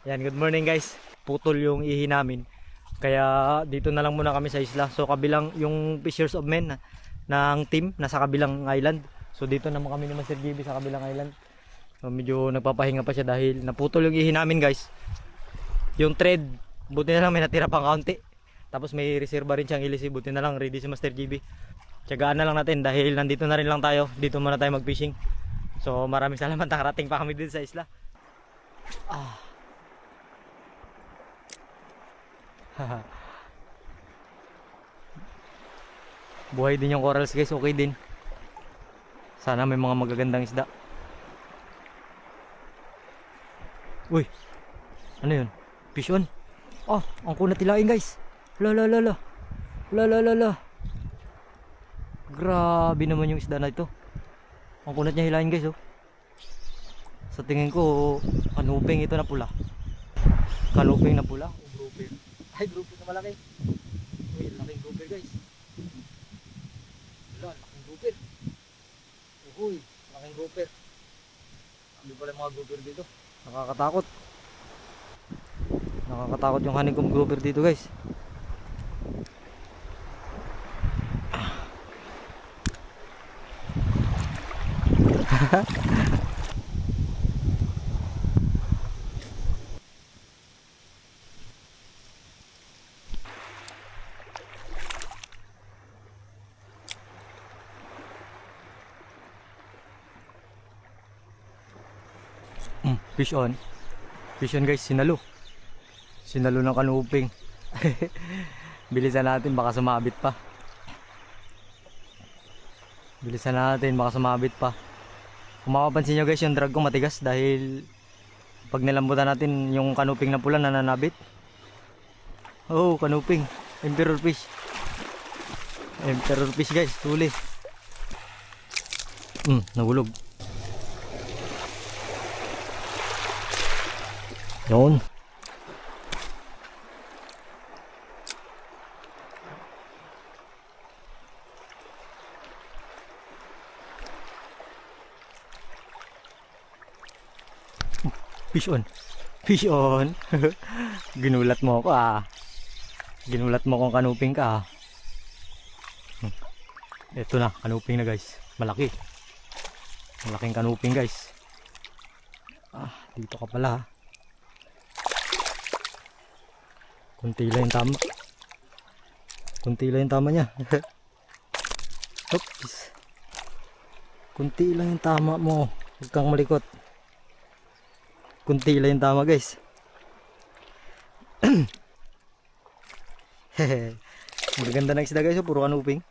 Yan, good morning guys. Putol yung ihi namin. Kaya dito na lang muna kami sa isla. So kabilang yung Fishers of Men ng team nasa kabilang island. So dito naman kami ni Master GB sa kabilang island. So medyo nagpapahinga pa siya dahil naputol yung ihi namin guys. Yung thread, buti na lang may natira pang kaunti. Tapos may reserva rin siyang ilisi. Buti na lang ready si Master GB. Tiyagaan na lang natin dahil nandito na rin lang tayo. Dito muna tayo mag-fishing. So maraming salamat, nakarating pa kami dito sa isla. Buhay din yung corals guys, okay din. Sana may mga magagandang isda. Uy, ano yun? Fish on. Oh, ang kunat tilain guys. La la la la. La la la la. Grabe naman yung isda na ito. Ang kunat niya hilain guys oh. Sa tingin ko kanuping ito na pula. Kanuping na pula. Grouper. Ay, grouper na malaki. Uy, laking grouper guys. Wala, laking grouper. Uy, laking grouper. Hindi pala mga grouper dito. Nakakatakot. Nakakatakot yung honeycomb grouper dito guys. Fish on. Fish on guys, sinalo. Sinalo ng kanuping. Bilisan natin, baka sumabit pa. Bilisan natin, baka sumabit pa. Kung mapapansin nyo guys, yung drag ko matigas dahil pag nilambutan natin yung kanuping na pula nananabit. Oh, kanuping. Emperor fish. Emperor fish guys, huli. Nahulog. Yun. Fish on. Fish on. Ginulat mo ako ah. Ginulat mo kung kanuping ka ah. Ito na, kanuping na guys. Malaki. Malaking kanuping guys. Dito ka pala ha. Kunti lang yung tama. Kunti lang yung tama niya. Oops. Kunti lang yung tama mo. Huwag kang malikot. Kunti lang yung tama guys. Magaganda ng isda guys. Puro kanuping.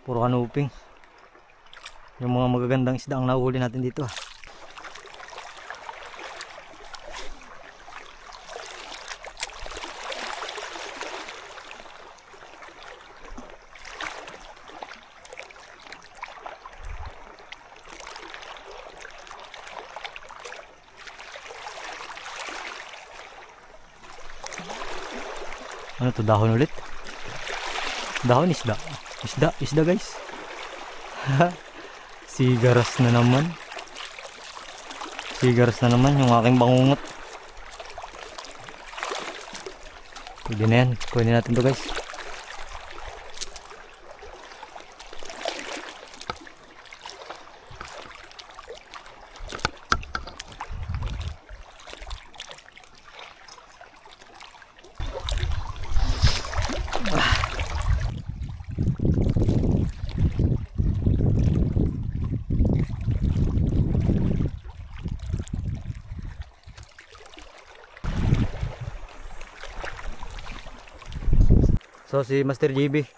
Puro kanuping. Yung mga magagandang isda ang nahuhuli natin dito ah. Ano to, dahon ulit? Dahon isda. Isda guys. Sigaras na naman. Sigaras na naman yung aking bangungot. Pwede na yan. Pwede natin to guys. So si Master GB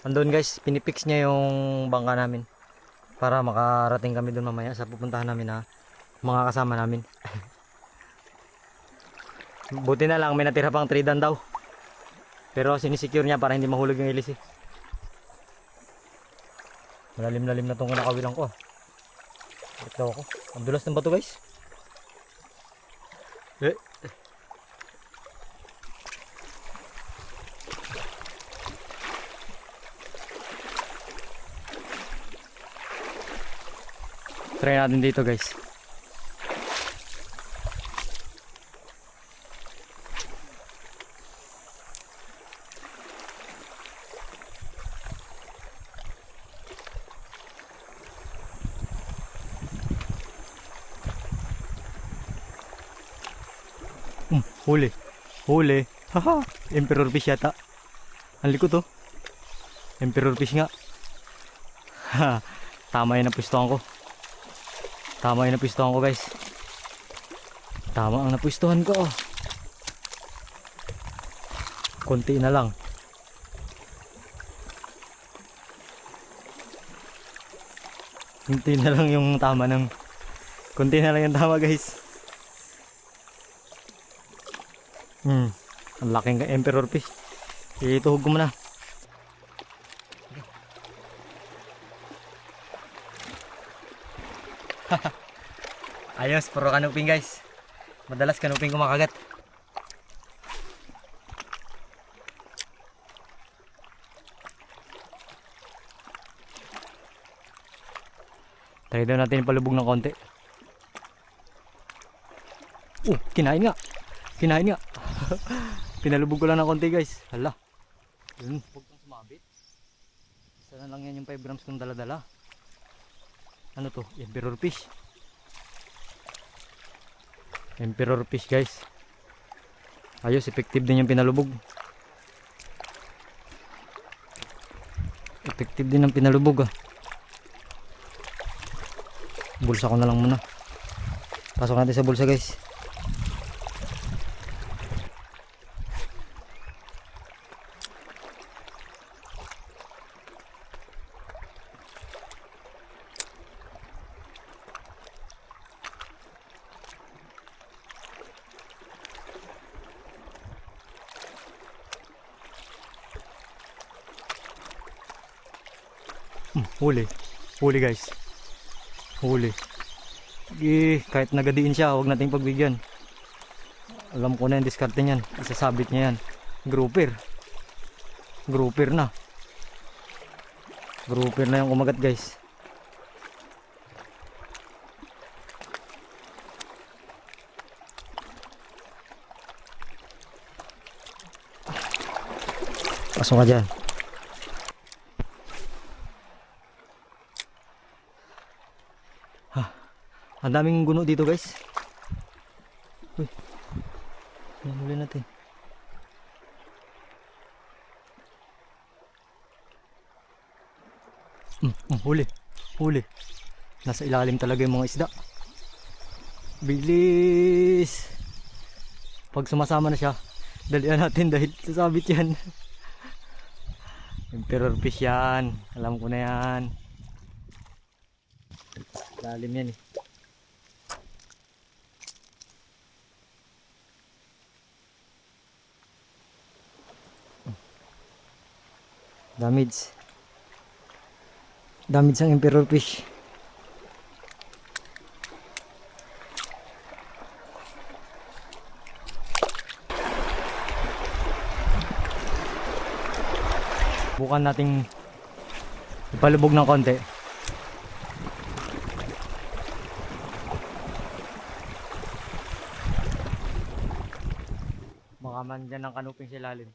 andun guys, pinipix niya yung bangka namin para makarating kami dun mamaya sa pupuntahan namin na mga kasama namin. Buti na lang may natira pang 3 dan daw, pero sinisecure niya para hindi mahulog yung ilis eh. Malalim-lalim na tong nakawilang ko ah. Balik daw ako. Ang dulas ng bato guys. Try natin dito guys. Huli. Huli. Haha. Emperor fish yata. Ang likod oh. Emperor fish nga. Tama yung napustuhan ko. Tama yung napustuhan ko guys. Tama ang napustuhan ko. Konti na lang. Konti na lang yung tama ng. Konti na lang yung tama guys. Ang laking emperor fish. Ituhog ko muna. Ayos, puro kanuping guys. Madalas kanuping kumakagat. Try daw natin palubog ng konti. Kinain nga. Kinain nga. Pinalubog ko lang ng konti guys. Hala. Yun. Huwag kang sumabit. Isa na lang yan yung 5 grams kong dala-dala. Ano to? Emperor fish. Emperor fish guys. Ayos, effective din yung pinalubog. Effective din ang pinalubog ah. Bulsa ko na lang muna. Pasok natin sa bulsa guys. Huli. Huli guys. Huli. Kahit nagadiin siya, huwag nating pagbigyan. Alam ko na yung diskarte niyan. Isasabit niya yan. Grouper. Grouper na. Grouper na yung kumagat guys. Pasok ka dyan. Ang daming guno dito guys. Uy. Yan huli natin. Huli. Huli. Nasa ilalim talaga yung mga isda. Bilis. Pag sumasama na siya, dalian natin dahil sasabit yan. Emperor fish yan. Alam ko na yan. Lalim yan eh. Damage. Damage ang emperor fish. Bukan nating ipalubog ng konti. Baka man dyan ang kanuping sa ilalim.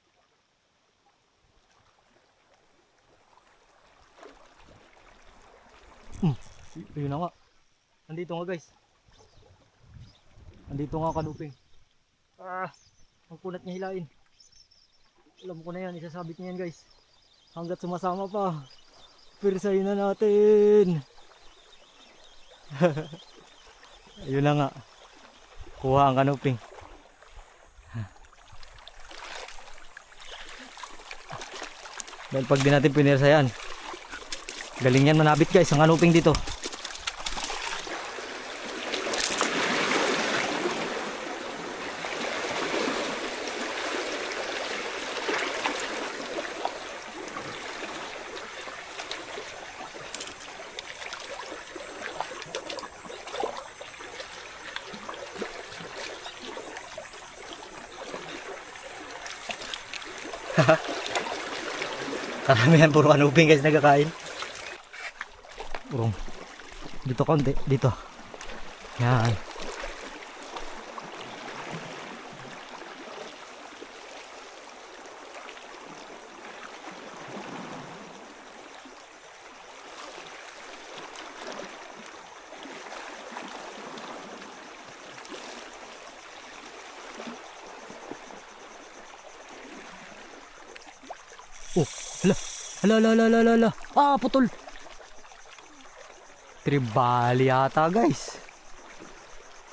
Ayun na nga. Nandito nga guys. Nandito nga kanuping. Ang kunat niya hilain. Alam ko na yan. Isasabit niya yan guys. Hanggat sumasama pa. Pirsayin na natin. Ayun na nga. Kuha ang kanuping. Dahil pag di natin pinirsayan, galing yan manabit guys ang kanuping dito. Karamihan puro kanuping guys nagkakain. Urong. Dito konti, dito. Yan. Hala, hala, hala, hala, hala, hala. Ah, putol. Tribali yata guys.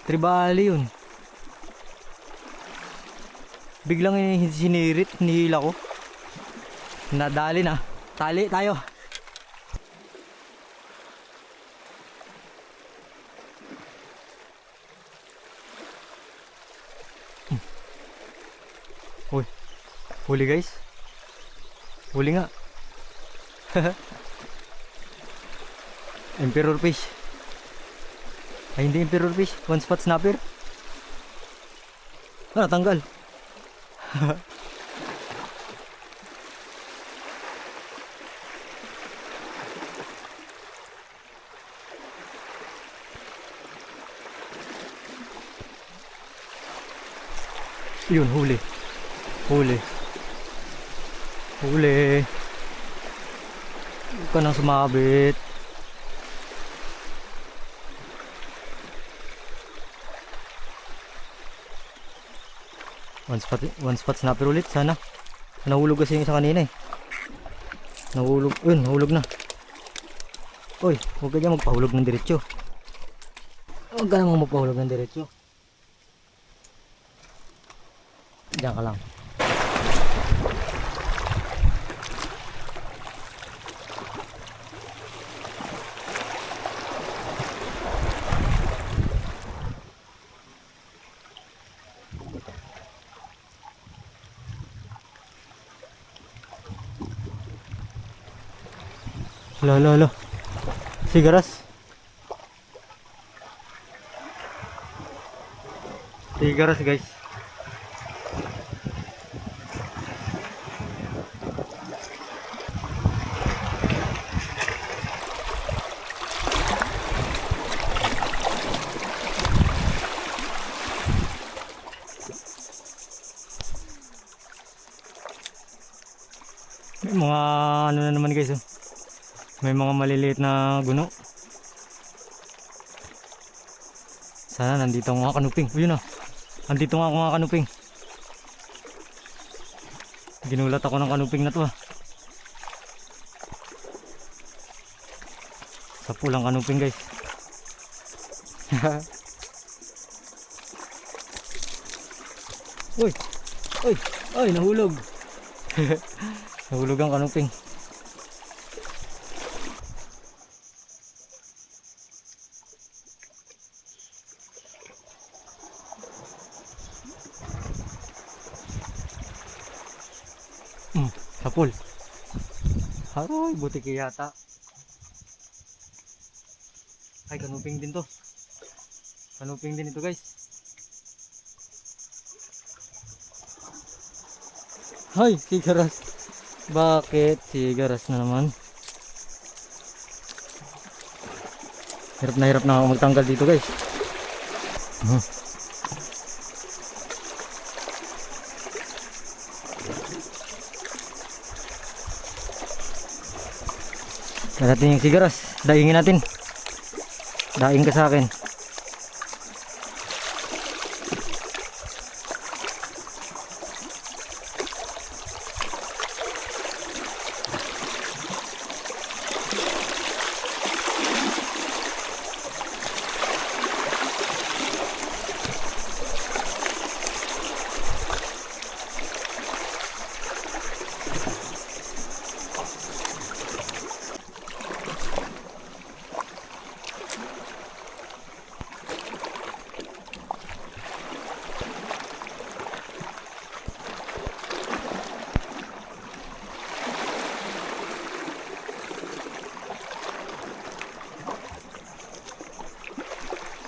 Tribali yun. Biglang sinirit, nihila ko. Nadali na. Tali tayo. Uy, huli guys. Huli nga. Emperor fish. Ay hindi emperor fish, one spot snapper. Ah, tanggal. Yun, huli. Huli. Huli. Huwag ka nang sumabit. One spot snapper ulit sana. Nahulog kasi yung isa kanina eh. Nahulog. Yun, nahulog na. Uy, huwag ka dyan magpahulog ng diretsyo. Huwag ka namang magpahulog ng diretsyo. Diyan ka lang. Lolo, sigaras. Sigaras guys. May mga ano na naman guys oh. May mga maliliit na guno. Sana nandito ang mga kanuping. Yun na. Nandito nga ako mga kanuping. Ginulat ako ng kanuping na to ah. Sa pulang kanuping guys. Uy! Uy! Ay! Nahulog! Nahulog ang kanuping. Sapul. Haroy, buti kayata. Ay, kanuping din to. Kanuping din ito guys. Hay, sigaras. Bakit? Sigaras na naman. Hirap na ako magtanggal dito guys. Darating yung sigaras. Daingin natin. Daing ka sa akin.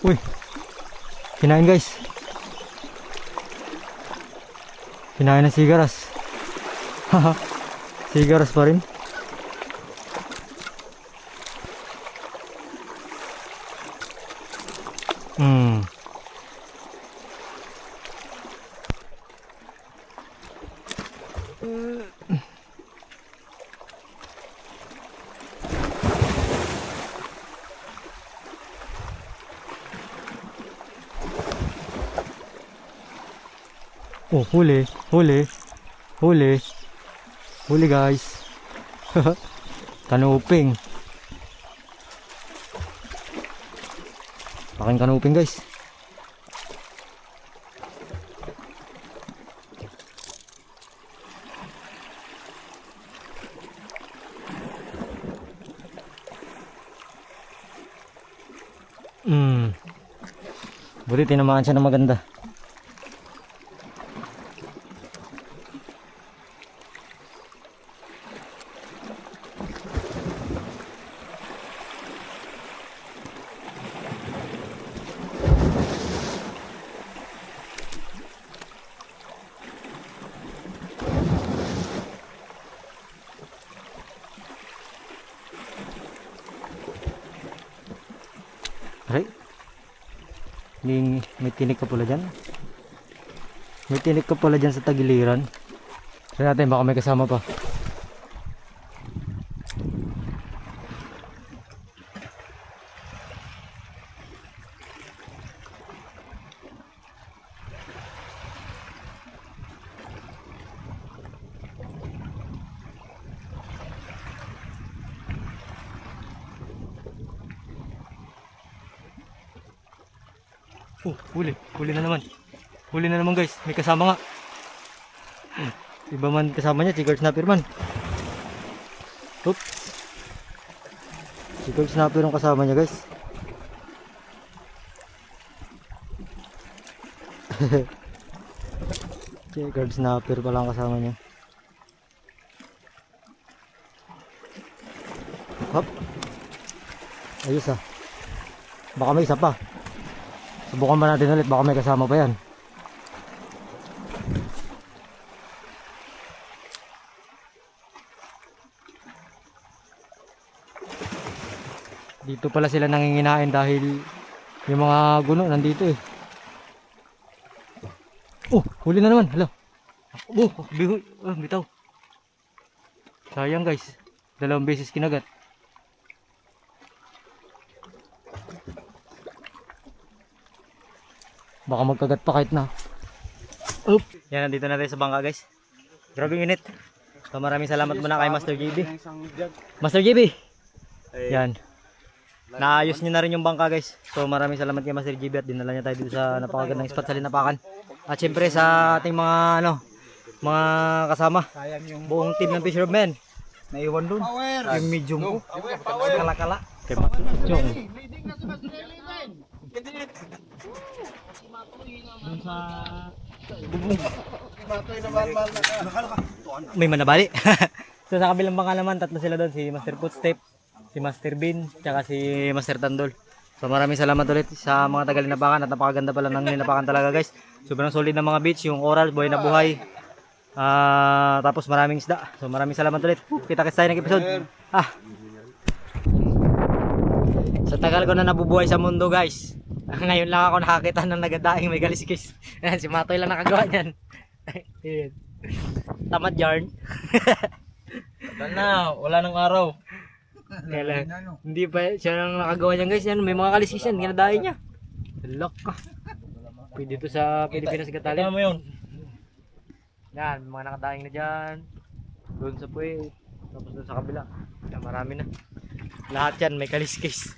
Uy, kinain guys. Kinain ng sigaras. Haha, sigaras pa rin. Oh, huli guys. Kanuping. Paking kanuping guys. Buti tinamaan siya na maganda. Aray. May tinik ka pala dyan. May tinik ka pala dyan sa tagiliran. Tignan natin baka may kasama pa. Huli. Huli na naman. Huli na naman guys. May kasama nga. Iba man kasama niya. Chicken snapper man. Oops. Chicken snapper yung kasama niya guys. Chicken snapper pala ang kasama niya. Hop. Ayos ah. Baka may isa pa. Subukan ba natin ulit, baka may kasama pa yan. Dito pala sila nanginginain dahil yung mga guno nandito eh. Oh, huli na naman. Hala. Bitaw. Sayang guys. 2 beses kinagat. Baka magkagat pa kahit na. Oop. Yan, nandito na tayo sa bangka guys. Grabe init. So maraming salamat muna kay Master JB. Master JB. Yan. Naayos niya na rin yung bangka guys. So maraming salamat kay Master JB at dinala niya tayo dito sa napakagandang spot sa Linapakan. At syempre sa ating mga mga kasama. Buong team ng Fisherman. Naiwan dun. Yung medium ko. Kala-kala. Kay Master Chong. Doon sa may manabali. So sa kabilang bangka naman, 3 sila doon, si Master Footstep, si Master Bean, tsaka si Master Tandol. So maraming salamat ulit sa mga taga Linapakan at napakaganda pala ng Linapakan talaga guys. Sobrang solid na mga beach, yung coral, buhay na buhay. Tapos maraming isda. So maraming salamat ulit. Kita-kits tayo ng episode. Sa tagal ko na nabubuhay sa mundo guys, ngayon lang ako nakakita ng nagadaing may galiskis. Si Matoy lang nakagawa niyan. Tamad yarn. Wala nang araw. Hindi pa siya lang nakagawa niyan guys. Yan, may mga kaliskis yan, ginadaing niya. Lock ka. Pwede ito sa Pilipinas Gatalin. Ano mo yun? Yan, mga nakadaing na dyan. Doon sa puwet. Tapos doon sa kabila. Yan, marami na. Lahat yan may kaliskis.